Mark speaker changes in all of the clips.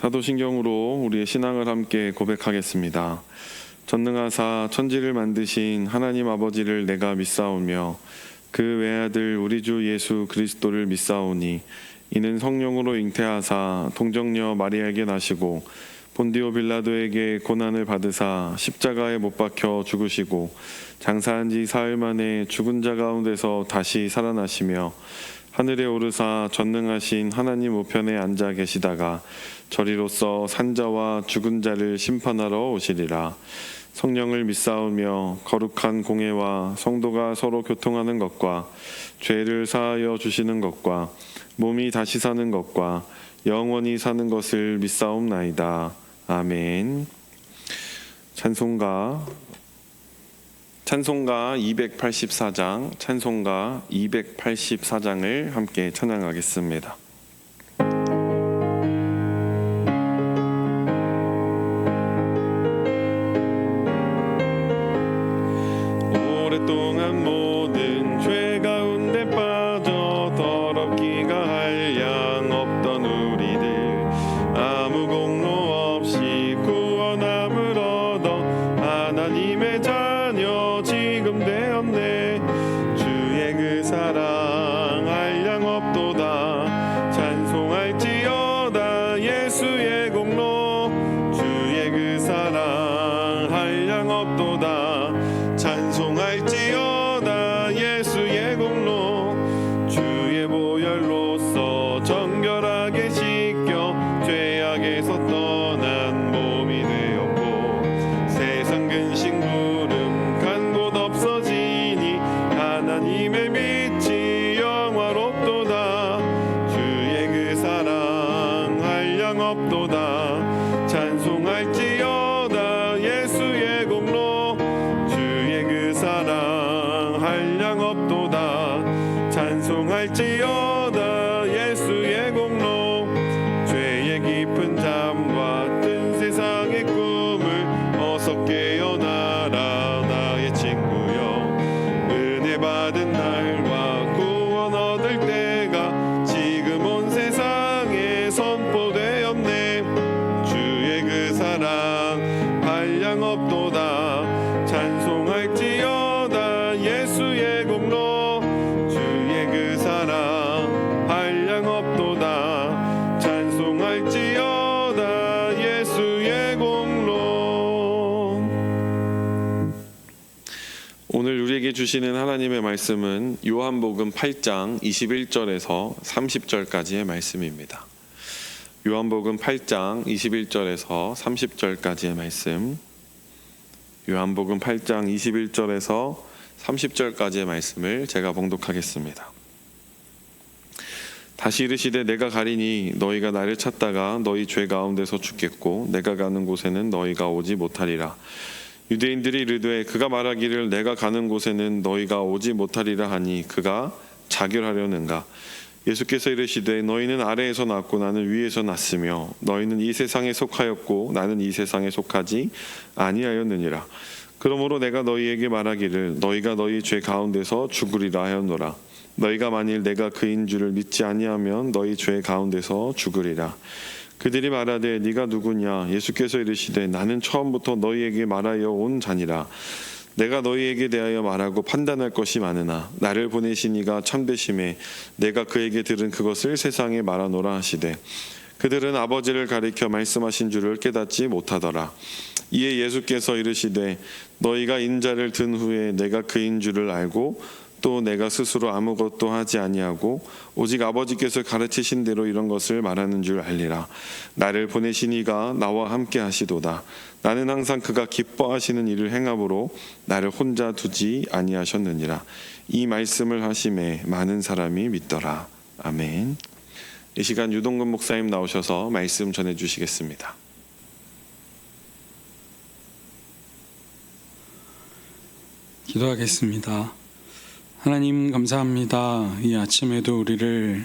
Speaker 1: 사도신경으로 우리의 신앙을 함께 고백하겠습니다. 전능하사 천지를 만드신 하나님 아버지를 내가 믿사오며 그 외아들 우리 주 예수 그리스도를 믿사오니 이는 성령으로 잉태하사 동정녀 마리아에게 나시고 본디오 빌라도에게 고난을 받으사 십자가에 못 박혀 죽으시고 장사한 지 사흘 만에 죽은 자 가운데서 다시 살아나시며 하늘에 오르사 전능하신 하나님 우편에 앉아 계시다가 저리로서 산자와 죽은 자를 심판하러 오시리라. 성령을 믿사오며 거룩한 공회와 성도가 서로 교통하는 것과 죄를 사하여 주시는 것과 몸이 다시 사는 것과 영원히 사는 것을 믿사옵나이다. 아멘. 찬송가 284장을 함께 찬양하겠습니다. 오랫동안 모든 죄 가운데 빠져 더럽기가 한량 없던 우리들 아무 공로 없이 구원함을 얻어 하나님의 자녀 지금 되었네. 주의 그 사랑 한량 없도다. 찬송할지어다 예수의 공로. 주의 그 사랑 한량 없도다. 찬송할지어다 예수의 공로. 주의 보혈로서 정결하게 씻겨 죄악에서 떠난 몸이 되었고 세상 근심 구름 간 곳 없어지니 하나님의 빛이 영화롭도다. 주의 그 사랑 한량 없도다. 찬송할지어다 예수의 공로. 주의 그 사랑 한량 없도다. 찬송할지어다 예수의 공로. 죄의 깊은 잠과 뜬 세상의 꿈을 어서 깨어나라 나의 친구여. 은혜 받은 날과 구원 얻을 때가 지금 온 세상에 선포되었네. 주의 그 사랑 한량 없도다. 찬송할지어다 예수의 공로. 주의 그 사랑 한량 없도다. 찬송할지어다 예수의 공로. 오늘 우리에게 주시는 하나님의 말씀은 요한복음 8장 21절에서 30절까지의 말씀입니다. 요한복음 8장 21절에서 30절까지의 말씀. 요한복음 8장 21절에서 30절까지의 말씀을 제가 봉독하겠습니다. 다시 이르시되 내가 가리니 너희가 나를 찾다가 너희 죄 가운데서 죽겠고 내가 가는 곳에는 너희가 오지 못하리라. 유대인들이 이르되 그가 말하기를 내가 가는 곳에는 너희가 오지 못하리라 하니 그가 자결하려는가. 예수께서 이르시되 너희는 아래에서 났고 나는 위에서 났으며 너희는 이 세상에 속하였고 나는 이 세상에 속하지 아니하였느니라. 그러므로 내가 너희에게 말하기를 너희가 너희 죄 가운데서 죽으리라 하였노라. 너희가 만일 내가 그인 줄을 믿지 아니하면 너희 죄 가운데서 죽으리라. 그들이 말하되 네가 누구냐. 예수께서 이르시되 나는 처음부터 너희에게 말하여 온 자니라. 내가 너희에게 대하여 말하고 판단할 것이 많으나 나를 보내신 이가 참되심에 내가 그에게 들은 그것을 세상에 말하노라 하시되 그들은 아버지를 가리켜 말씀하신 줄을 깨닫지 못하더라. 이에 예수께서 이르시되 너희가 인자를 든 후에 내가 그인 줄을 알고 또 내가 스스로 아무것도 하지 아니하고 오직 아버지께서 가르치신 대로 이런 것을 말하는 줄 알리라. 나를 보내신 이가 나와 함께 하시도다. 나는 항상 그가 기뻐하시는 일을 행함으로 나를 혼자 두지 아니하셨느니라. 이 말씀을 하심에 많은 사람이 믿더라. 아멘. 이 시간 유동근 목사님 나오셔서 말씀 전해주시겠습니다.
Speaker 2: 기도하겠습니다. 하나님 감사합니다. 이 아침에도 우리를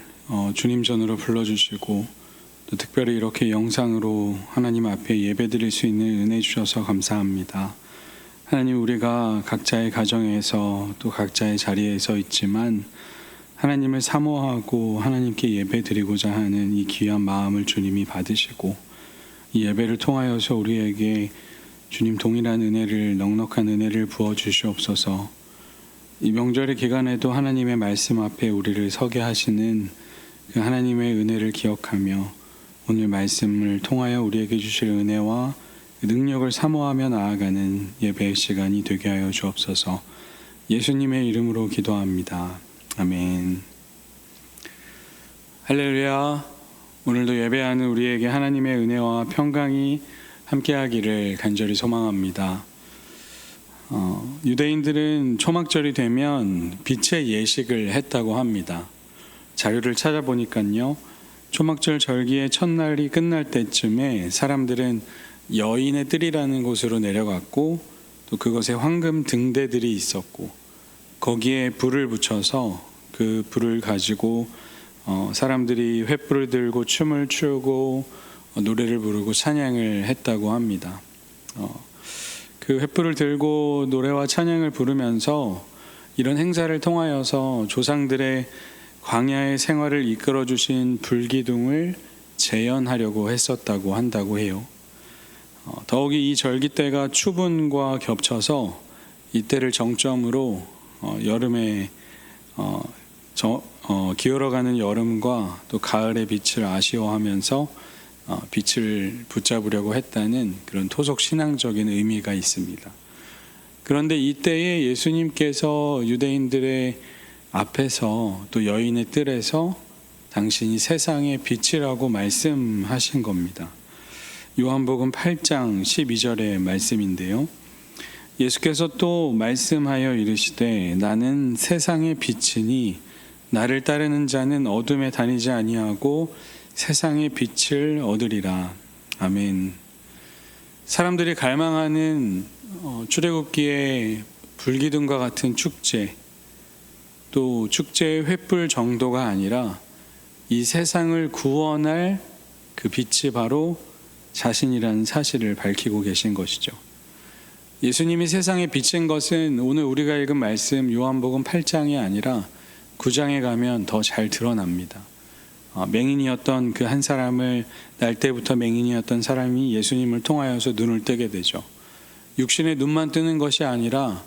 Speaker 2: 주님 전으로 불러주시고 또 특별히 이렇게 영상으로 하나님 앞에 예배드릴 수 있는 은혜 주셔서 감사합니다. 하나님, 우리가 각자의 가정에서 또 각자의 자리에서 있지만 하나님을 사모하고 하나님께 예배드리고자 하는 이 귀한 마음을 주님이 받으시고 이 예배를 통하여서 우리에게 주님 동일한 은혜를, 넉넉한 은혜를 부어 주시옵소서. 이 명절의 기간에도 하나님의 말씀 앞에 우리를 서게 하시는 그 하나님의 은혜를 기억하며 오늘 말씀을 통하여 우리에게 주실 은혜와 능력을 사모하며 나아가는 예배의 시간이 되게 하여 주옵소서. 예수님의 이름으로 기도합니다. 아멘. 할렐루야. 오늘도 예배하는 우리에게 하나님의 은혜와 평강이 함께하기를 간절히 소망합니다. 유대인들은 초막절이 되면 빛의 예식을 했다고 합니다. 자료를 찾아보니까요, 초막절 절기의 첫날이 끝날 때쯤에 사람들은 여인의 뜰이라는 곳으로 내려갔고, 또 그곳에 황금 등대들이 있었고, 거기에 불을 붙여서 그 불을 가지고 사람들이 횃불을 들고 춤을 추고 노래를 부르고 찬양을 했다고 합니다. 그 횃불을 들고 노래와 찬양을 부르면서 이런 행사를 통하여서 조상들의 광야의 생활을 이끌어 주신 불기둥을 재현하려고 했었다고 한다고 해요. 더욱이 이 절기 때가 추분과 겹쳐서 이때를 정점으로 여름에 기울어가는 여름과 또 가을의 빛을 아쉬워하면서 빛을 붙잡으려고 했다는 그런 토속 신앙적인 의미가 있습니다. 그런데 이때에 예수님께서 유대인들의 앞에서 또 여인의 뜰에서 당신이 세상의 빛이라고 말씀하신 겁니다. 요한복음 8장 12절의 말씀인데요. 예수께서 또 말씀하여 이르시되 나는 세상의 빛이니 나를 따르는 자는 어둠에 다니지 아니하고 세상의 빛을 얻으리라. 아멘. 사람들이 갈망하는 출애굽기의 불기둥과 같은 축제, 또 축제의 횃불 정도가 아니라 이 세상을 구원할 그 빛이 바로 자신이라는 사실을 밝히고 계신 것이죠. 예수님이 세상에 비친 것은 오늘 우리가 읽은 말씀 요한복음 8장이 아니라 9장에 가면 더 잘 드러납니다. 맹인이었던 그 한 사람을, 날 때부터 맹인이었던 사람이 예수님을 통하여서 눈을 뜨게 되죠. 육신의 눈만 뜨는 것이 아니라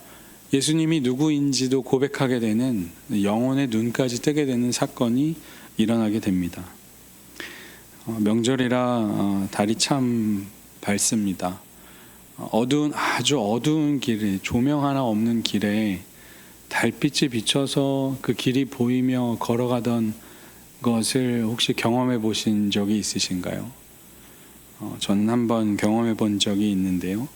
Speaker 2: 예수님이 누구인지도 고백하게 되는, 영혼의 눈까지 뜨게 되는 사건이 일어나게 됩니다. 명절이라 달이 참 밝습니다. 아주 어두운 길에, 조명 하나 없는 길에 달빛이 비쳐서 그 길이 보이며 걸어가던 것을 혹시 경험해 보신 적이 있으신가요? 저는 한번 경험해 본 적이 있는데요.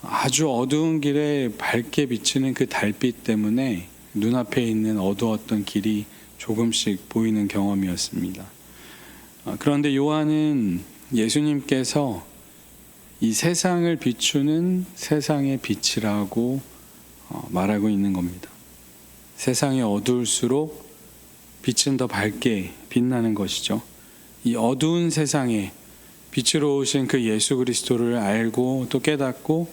Speaker 2: 아주 어두운 길에 밝게 비치는 그 달빛 때문에 눈앞에 있는 어두웠던 길이 조금씩 보이는 경험이었습니다. 그런데 요한은 예수님께서 이 세상을 비추는 세상의 빛이라고 말하고 있는 겁니다. 세상이 어두울수록 빛은 더 밝게 빛나는 것이죠. 이 어두운 세상에 빛으로 오신 그 예수 그리스도를 알고 또 깨닫고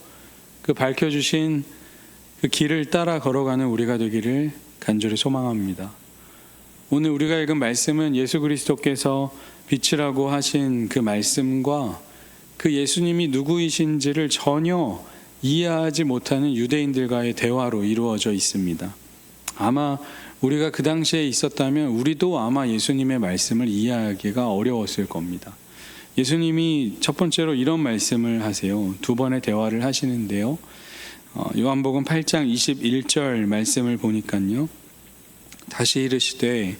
Speaker 2: 그 밝혀주신 그 길을 따라 걸어가는 우리가 되기를 간절히 소망합니다. 오늘 우리가 읽은 말씀은 예수 그리스도께서 빛이라고 하신 그 말씀과 그 예수님이 누구이신지를 전혀 이해하지 못하는 유대인들과의 대화로 이루어져 있습니다. 아마 우리가 그 당시에 있었다면 우리도 아마 예수님의 말씀을 이해하기가 어려웠을 겁니다. 예수님이 첫 번째로 이런 말씀을 하세요. 두 번의 대화를 하시는데요. 요한복음 8장 21절 말씀을 보니까요. 다시 이르시되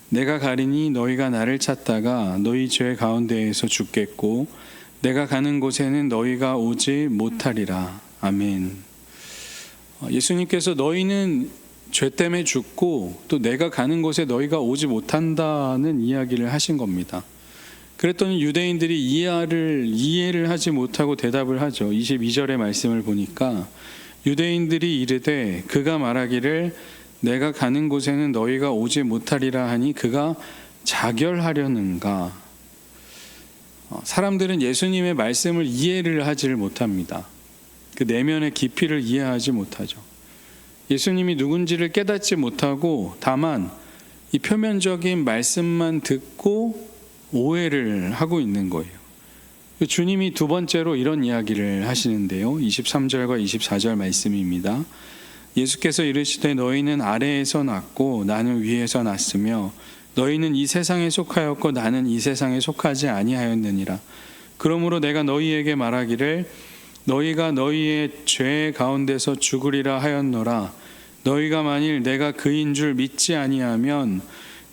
Speaker 2: 내가 가리니 너희가 나를 찾다가 너희 죄 가운데에서 죽겠고 내가 가는 곳에는 너희가 오지 못하리라. 아멘. 예수님께서 너희는 죄 때문에 죽고 또 내가 가는 곳에 너희가 오지 못한다는 이야기를 하신 겁니다. 그랬더니 유대인들이 이해를 하지 못하고 대답을 하죠. 22절의 말씀을 보니까 유대인들이 이르되 그가 말하기를 내가 가는 곳에는 너희가 오지 못하리라 하니 그가 자결하려는가. 사람들은 예수님의 말씀을 이해를 하지를 못합니다. 그 내면의 깊이를 이해하지 못하죠. 예수님이 누군지를 깨닫지 못하고 다만 이 표면적인 말씀만 듣고 오해를 하고 있는 거예요. 주님이 두 번째로 이런 이야기를 하시는데요. 23절과 24절 말씀입니다. 예수께서 이르시되 너희는 아래에서 났고 나는 위에서 났으며 너희는 이 세상에 속하였고 나는 이 세상에 속하지 아니하였느니라. 그러므로 내가 너희에게 말하기를 너희가 너희의 죄 가운데서 죽으리라 하였노라. 너희가 만일 내가 그인 줄 믿지 아니하면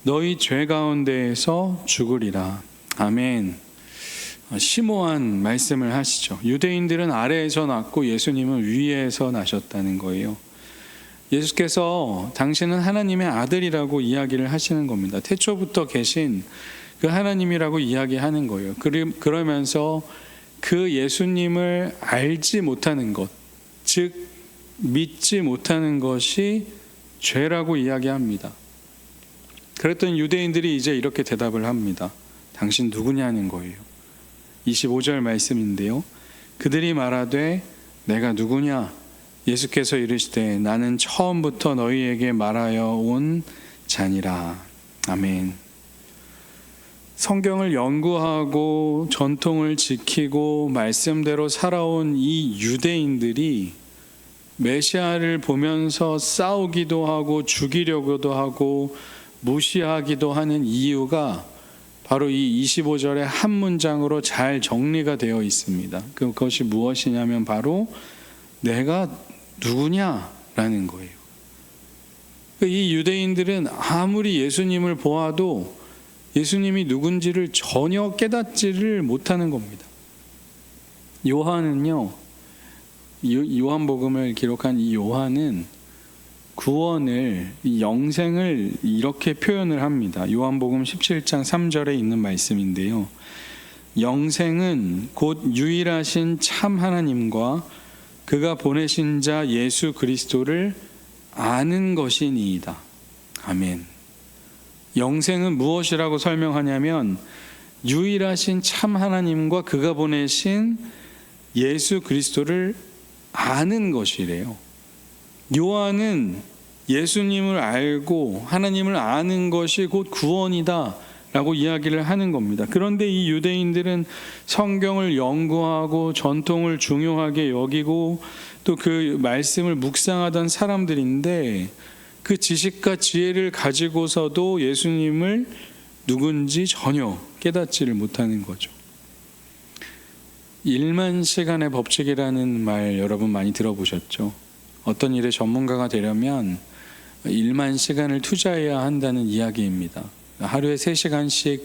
Speaker 2: 너희 죄 가운데에서 죽으리라. 아멘. 심오한 말씀을 하시죠. 유대인들은 아래에서 났고 예수님은 위에서 나셨다는 거예요. 예수께서 당신은 하나님의 아들이라고 이야기를 하시는 겁니다. 태초부터 계신 그 하나님이라고 이야기하는 거예요. 그러면서 그 예수님을 알지 못하는 것, 즉 믿지 못하는 것이 죄라고 이야기합니다. 그랬더니 유대인들이 이제 이렇게 대답을 합니다. 당신 누구냐는 거예요. 25절 말씀인데요. 그들이 말하되 내가 누구냐? 예수께서 이르시되 나는 처음부터 너희에게 말하여 온 자니라. 아멘. 성경을 연구하고 전통을 지키고 말씀대로 살아온 이 유대인들이 메시아를 보면서 싸우기도 하고 죽이려고도 하고 무시하기도 하는 이유가 바로 이 25절의 한 문장으로 잘 정리가 되어 있습니다. 그것이 무엇이냐면 바로 내가 누구냐라는 거예요. 이 유대인들은 아무리 예수님을 보아도 예수님이 누군지를 전혀 깨닫지를 못하는 겁니다. 요한은요, 요한복음을 기록한 이 요한은 구원을, 영생을 이렇게 표현을 합니다. 요한복음 17장 3절에 있는 말씀인데요. 영생은 곧 유일하신 참 하나님과 그가 보내신 자 예수 그리스도를 아는 것이니이다. 아멘. 영생은 무엇이라고 설명하냐면 유일하신 참 하나님과 그가 보내신 예수 그리스도를 아는 것이래요. 요한은 예수님을 알고 하나님을 아는 것이 곧 구원이다 라고 이야기를 하는 겁니다. 그런데 이 유대인들은 성경을 연구하고 전통을 중요하게 여기고 또 그 말씀을 묵상하던 사람들인데 그 지식과 지혜를 가지고서도 예수님을 누군지 전혀 깨닫지를 못하는 거죠. 1만 시간의 법칙이라는 말 여러분 많이 들어보셨죠? 어떤 일의 전문가가 되려면 1만 시간을 투자해야 한다는 이야기입니다. 하루에 3시간씩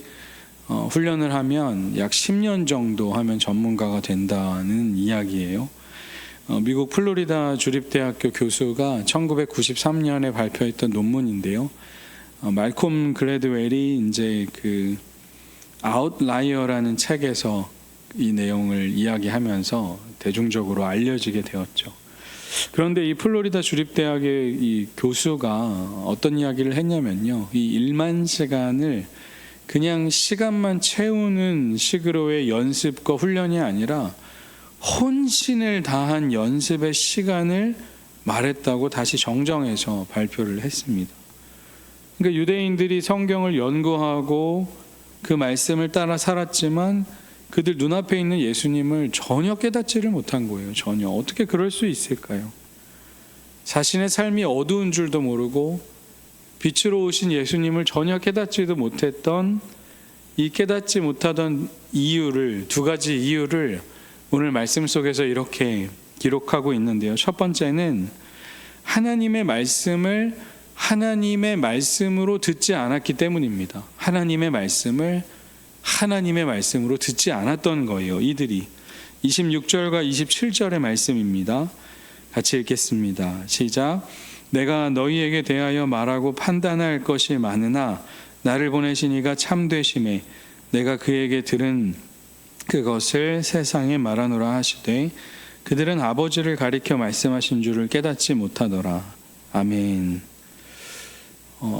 Speaker 2: 훈련을 하면 약 10년 정도 하면 전문가가 된다는 이야기예요. 미국 플로리다 주립대학교 교수가 1993년에 발표했던 논문인데요. 말콤 글래드웰이 이제 그 아웃라이어라는 책에서 이 내용을 이야기하면서 대중적으로 알려지게 되었죠. 그런데 이 플로리다 주립대학의 이 교수가 어떤 이야기를 했냐면요. 이 1만 시간을 그냥 시간만 채우는 식으로의 연습과 훈련이 아니라 혼신을 다한 연습의 시간을 말했다고 다시 정정해서 발표를 했습니다. 그러니까 유대인들이 성경을 연구하고 그 말씀을 따라 살았지만 그들 눈앞에 있는 예수님을 전혀 깨닫지를 못한 거예요. 전혀. 어떻게 그럴 수 있을까요? 자신의 삶이 어두운 줄도 모르고 빛으로 오신 예수님을 전혀 깨닫지도 못했던 이 깨닫지 못하던 이유를, 두 가지 이유를 오늘 말씀 속에서 이렇게 기록하고 있는데요. 첫 번째는 하나님의 말씀을 하나님의 말씀으로 듣지 않았기 때문입니다. 하나님의 말씀을 하나님의 말씀으로 듣지 않았던 거예요. 이들이 26절과 27절의 말씀입니다. 같이 읽겠습니다. 시작. 내가 너희에게 대하여 말하고 판단할 것이 많으나 나를 보내신 이가 참되심에 내가 그에게 들은 그것을 세상에 말하노라 하시되 그들은 아버지를 가리켜 말씀하신 줄을 깨닫지 못하더라. 아멘.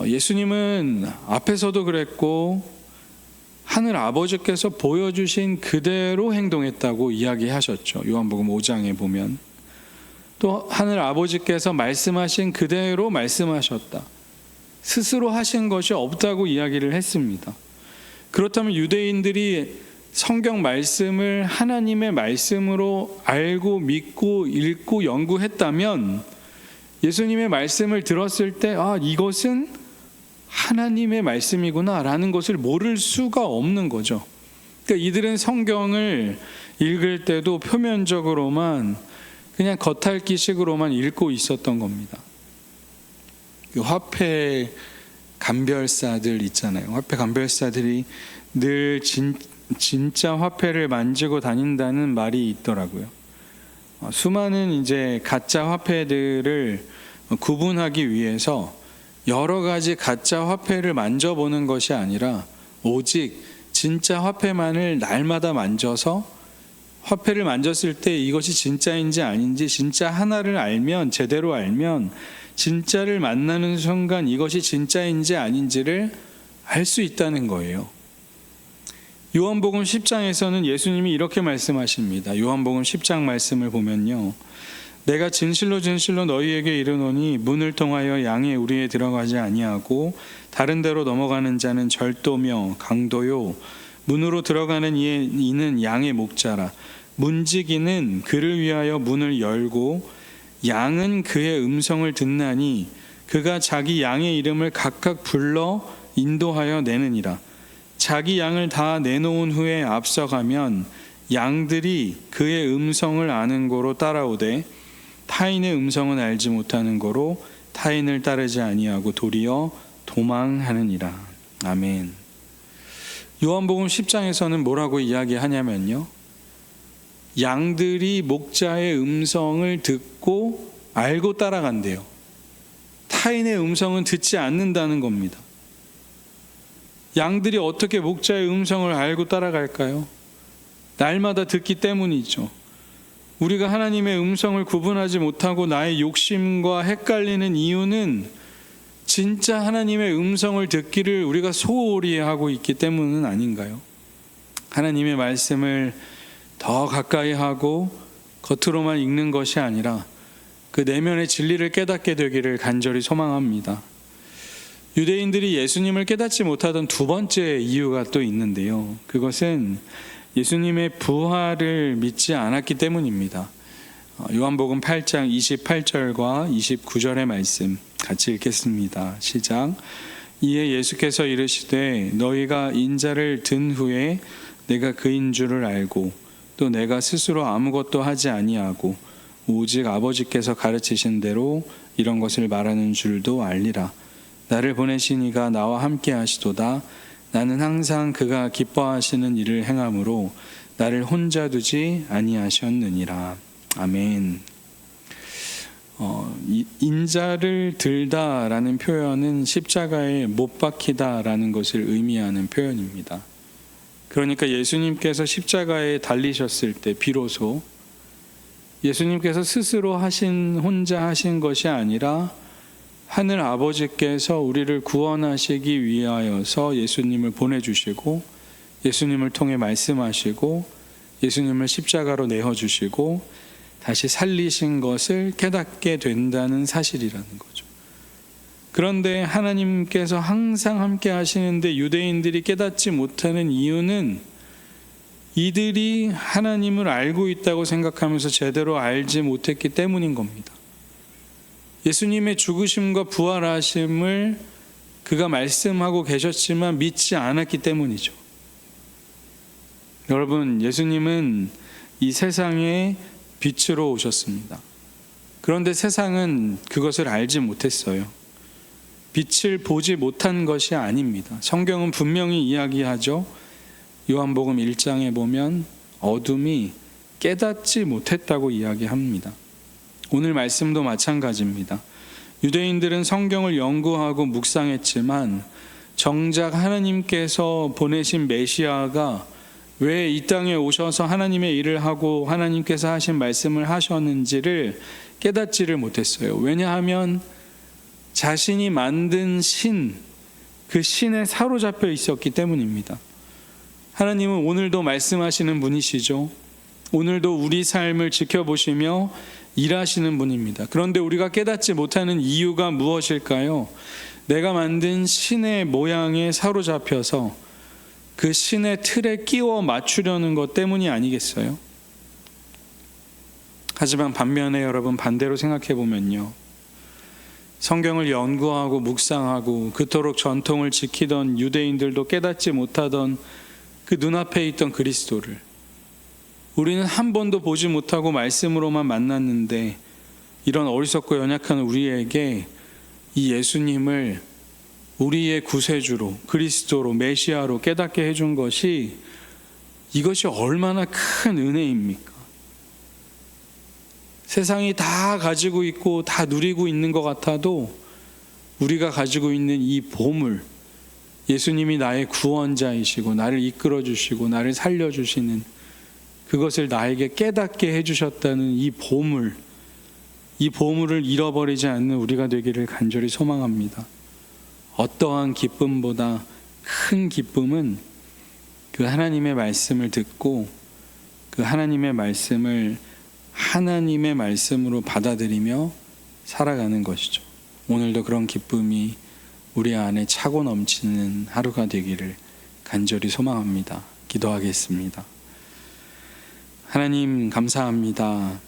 Speaker 2: 예수님은 앞에서도 그랬고 하늘 아버지께서 보여주신 그대로 행동했다고 이야기하셨죠. 요한복음 5장에 보면 또 하늘 아버지께서 말씀하신 그대로 말씀하셨다. 스스로 하신 것이 없다고 이야기를 했습니다. 그렇다면 유대인들이 성경 말씀을 하나님의 말씀으로 알고 믿고 읽고 연구했다면 예수님의 말씀을 들었을 때 이것은 하나님의 말씀이구나 라는 것을 모를 수가 없는 거죠. 그러니까 이들은 성경을 읽을 때도 표면적으로만 그냥 겉핥기식으로만 읽고 있었던 겁니다. 그 화폐 감별사들 있잖아요. 화폐 감별사들이 늘 진짜 화폐를 만지고 다닌다는 말이 있더라고요. 수많은 이제 가짜 화폐들을 구분하기 위해서 여러 가지 가짜 화폐를 만져보는 것이 아니라 오직 진짜 화폐만을 날마다 만져서 화폐를 만졌을 때 이것이 진짜인지 아닌지 진짜 하나를 알면, 제대로 알면 진짜를 만나는 순간 이것이 진짜인지 아닌지를 알 수 있다는 거예요. 요한복음 10장에서는 예수님이 이렇게 말씀하십니다. 요한복음 10장 말씀을 보면요, 내가 진실로 진실로 너희에게 이르노니 문을 통하여 양의 우리에 들어가지 아니하고 다른 데로 넘어가는 자는 절도며 강도요, 문으로 들어가는 이는 양의 목자라. 문지기는 그를 위하여 문을 열고 양은 그의 음성을 듣나니 그가 자기 양의 이름을 각각 불러 인도하여 내느니라. 자기 양을 다 내놓은 후에 앞서가면 양들이 그의 음성을 아는 고로 따라오되 타인의 음성은 알지 못하는 고로 타인을 따르지 아니하고 도리어 도망하느니라. 아멘. 요한복음 10장에서는 뭐라고 이야기하냐면요, 양들이 목자의 음성을 듣고 알고 따라간대요. 타인의 음성은 듣지 않는다는 겁니다. 양들이 어떻게 목자의 음성을 알고 따라갈까요? 날마다 듣기 때문이죠. 우리가 하나님의 음성을 구분하지 못하고 나의 욕심과 헷갈리는 이유는 진짜 하나님의 음성을 듣기를 우리가 소홀히 하고 있기 때문은 아닌가요? 하나님의 말씀을 더 가까이 하고 겉으로만 읽는 것이 아니라 그 내면의 진리를 깨닫게 되기를 간절히 소망합니다. 유대인들이 예수님을 깨닫지 못하던 두 번째 이유가 또 있는데요, 그것은 예수님의 부활을 믿지 않았기 때문입니다. 요한복음 8장 28절과 29절의 말씀 같이 읽겠습니다. 시작. 이에 예수께서 이르시되 너희가 인자를 든 후에 내가 그인 줄을 알고 또 내가 스스로 아무것도 하지 아니하고 오직 아버지께서 가르치신 대로 이런 것을 말하는 줄도 알리라. 나를 보내신 이가 나와 함께 하시도다. 나는 항상 그가 기뻐하시는 일을 행함으로 나를 혼자 두지 아니하셨느니라. 아멘. 인자를 들다라는 표현은 십자가에 못 박히다라는 것을 의미하는 표현입니다. 그러니까 예수님께서 십자가에 달리셨을 때 비로소 예수님께서 스스로 혼자 하신 것이 아니라 하늘 아버지께서 우리를 구원하시기 위하여서 예수님을 보내주시고 예수님을 통해 말씀하시고 예수님을 십자가로 내어주시고 다시 살리신 것을 깨닫게 된다는 사실이라는 거죠. 그런데 하나님께서 항상 함께 하시는데 유대인들이 깨닫지 못하는 이유는 이들이 하나님을 알고 있다고 생각하면서 제대로 알지 못했기 때문인 겁니다. 예수님의 죽으심과 부활하심을 그가 말씀하고 계셨지만 믿지 않았기 때문이죠. 여러분, 예수님은 이 세상에 빛으로 오셨습니다. 그런데 세상은 그것을 알지 못했어요. 빛을 보지 못한 것이 아닙니다. 성경은 분명히 이야기하죠. 요한복음 1장에 보면 어둠이 깨닫지 못했다고 이야기합니다. 오늘 말씀도 마찬가지입니다. 유대인들은 성경을 연구하고 묵상했지만 정작 하나님께서 보내신 메시아가 왜 이 땅에 오셔서 하나님의 일을 하고 하나님께서 하신 말씀을 하셨는지를 깨닫지를 못했어요. 왜냐하면 자신이 만든 그 신에 사로잡혀 있었기 때문입니다. 하나님은 오늘도 말씀하시는 분이시죠. 오늘도 우리 삶을 지켜보시며 일하시는 분입니다. 그런데 우리가 깨닫지 못하는 이유가 무엇일까요? 내가 만든 신의 모양에 사로잡혀서 그 신의 틀에 끼워 맞추려는 것 때문이 아니겠어요? 하지만 반면에 여러분, 반대로 생각해 보면요, 성경을 연구하고 묵상하고 그토록 전통을 지키던 유대인들도 깨닫지 못하던 그 눈앞에 있던 그리스도를 우리는 한 번도 보지 못하고 말씀으로만 만났는데, 이런 어리석고 연약한 우리에게 이 예수님을 우리의 구세주로, 그리스도로, 메시아로 깨닫게 해준 것이, 이것이 얼마나 큰 은혜입니까? 세상이 다 가지고 있고 다 누리고 있는 것 같아도 우리가 가지고 있는 이 보물, 예수님이 나의 구원자이시고 나를 이끌어 주시고 나를 살려 주시는 그것을 나에게 깨닫게 해주셨다는 이 보물, 이 보물을 잃어버리지 않는 우리가 되기를 간절히 소망합니다. 어떠한 기쁨보다 큰 기쁨은 그 하나님의 말씀을 듣고 그 하나님의 말씀을 하나님의 말씀으로 받아들이며 살아가는 것이죠. 오늘도 그런 기쁨이 우리 안에 차고 넘치는 하루가 되기를 간절히 소망합니다. 기도하겠습니다. 하나님, 감사합니다.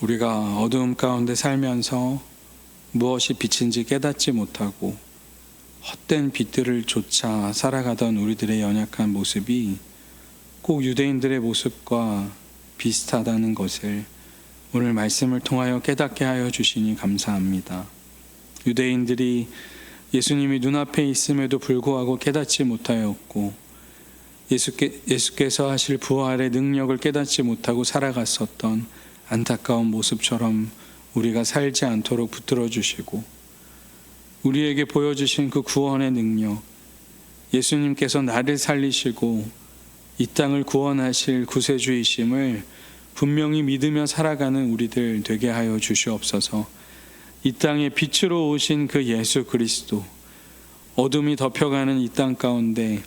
Speaker 2: 우리가 어두움 가운데 살면서 무엇이 빛인지 깨닫지 못하고 헛된 빛들을 쫓아 살아가던 우리들의 연약한 모습이 꼭 유대인들의 모습과 비슷하다는 것을 오늘 말씀을 통하여 깨닫게 하여 주시니 감사합니다. 유대인들이 예수님이 눈앞에 있음에도 불구하고 깨닫지 못하였고, 예수께서 하실 부활의 능력을 깨닫지 못하고 살아갔었던 안타까운 모습처럼 우리가 살지 않도록 붙들어 주시고, 우리에게 보여주신 그 구원의 능력, 예수님께서 나를 살리시고 이 땅을 구원하실 구세주이심을 분명히 믿으며 살아가는 우리들 되게 하여 주시옵소서. 이 땅에 빛으로 오신 그 예수 그리스도, 어둠이 덮여가는 이 땅 가운데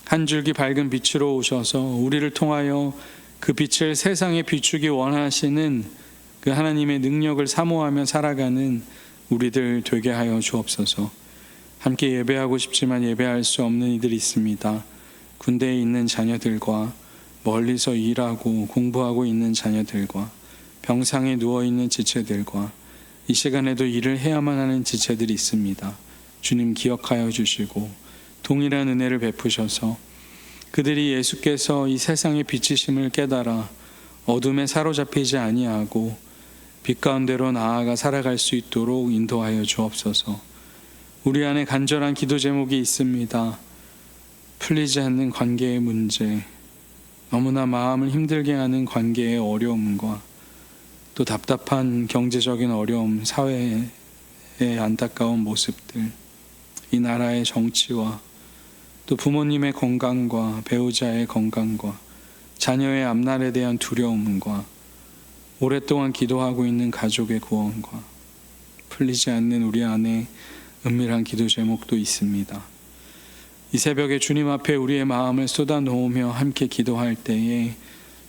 Speaker 2: 한 줄기 밝은 빛으로 오셔서 우리를 통하여 그 빛을 세상에 비추기 원하시는 그 하나님의 능력을 사모하며 살아가는 우리들 되게 하여 주옵소서. 함께 예배하고 싶지만 예배할 수 없는 이들이 있습니다. 군대에 있는 자녀들과 멀리서 일하고 공부하고 있는 자녀들과 병상에 누워있는 지체들과 이 시간에도 일을 해야만 하는 지체들이 있습니다. 주님 기억하여 주시고 동일한 은혜를 베푸셔서 그들이 예수께서 이 세상의 빛이심을 깨달아 어둠에 사로잡히지 아니하고 빛 가운데로 나아가 살아갈 수 있도록 인도하여 주옵소서. 우리 안에 간절한 기도 제목이 있습니다. 풀리지 않는 관계의 문제, 너무나 마음을 힘들게 하는 관계의 어려움과 또 답답한 경제적인 어려움, 사회의 안타까운 모습들, 이 나라의 정치와 또 부모님의 건강과 배우자의 건강과 자녀의 앞날에 대한 두려움과 오랫동안 기도하고 있는 가족의 구원과 풀리지 않는 우리 안에 은밀한 기도 제목도 있습니다. 이 새벽에 주님 앞에 우리의 마음을 쏟아놓으며 함께 기도할 때에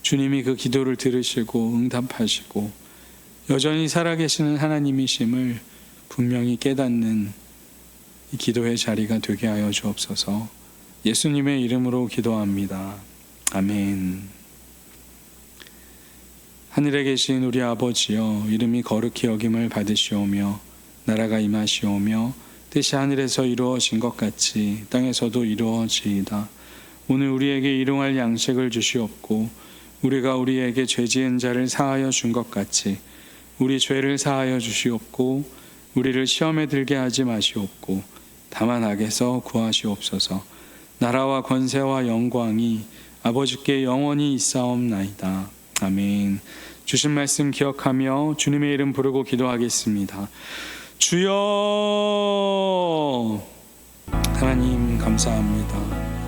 Speaker 2: 주님이 그 기도를 들으시고 응답하시고 여전히 살아계시는 하나님이심을 분명히 깨닫는 이 기도의 자리가 되게 하여 주옵소서. 예수님의 이름으로 기도합니다. 아멘. 하늘에 계신 우리 아버지여, 이름이 거룩히 여김을 받으시오며 나라가 임하시오며 뜻이 하늘에서 이루어진 것 같이 땅에서도 이루어지이다. 오늘 우리에게 일용할 양식을 주시옵고 우리가 우리에게 죄 지은 자를 사하여 준 것 같이 우리 죄를 사하여 주시옵고 우리를 시험에 들게 하지 마시옵고 다만 악에서 구하시옵소서. 나라와 권세와 영광이 아버지께 영원히 있사옵나이다. 아멘. 주신 말씀 기억하며 주님의 이름 부르고 기도하겠습니다. 주여! 하나님 감사합니다.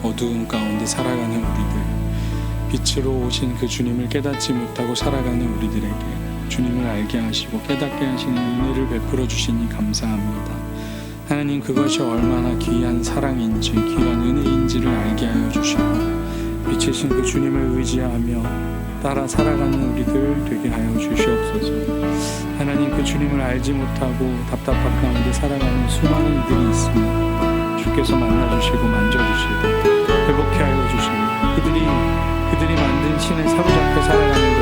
Speaker 2: 어두운 가운데 살아가는 우리들, 빛으로 오신 그 주님을 깨닫지 못하고 살아가는 우리들에게 주님을 알게 하시고 깨닫게 하시는 은혜를 베풀어 주시니 감사합니다. 하나님, 그것이 얼마나 귀한 사랑인지 귀한 은혜인지를 알게 하여 주시고 빛이신 그 주님을 의지하며 따라 살아가는 우리들 되게 하여 주시옵소서. 하나님, 그 주님을 알지 못하고 답답한 가운데 살아가는 수많은 이들이 있습니다. 주께서 만나주시고 만져주시고 회복케 하여 주시고 그들이 만든 신에 사로잡혀 살아가는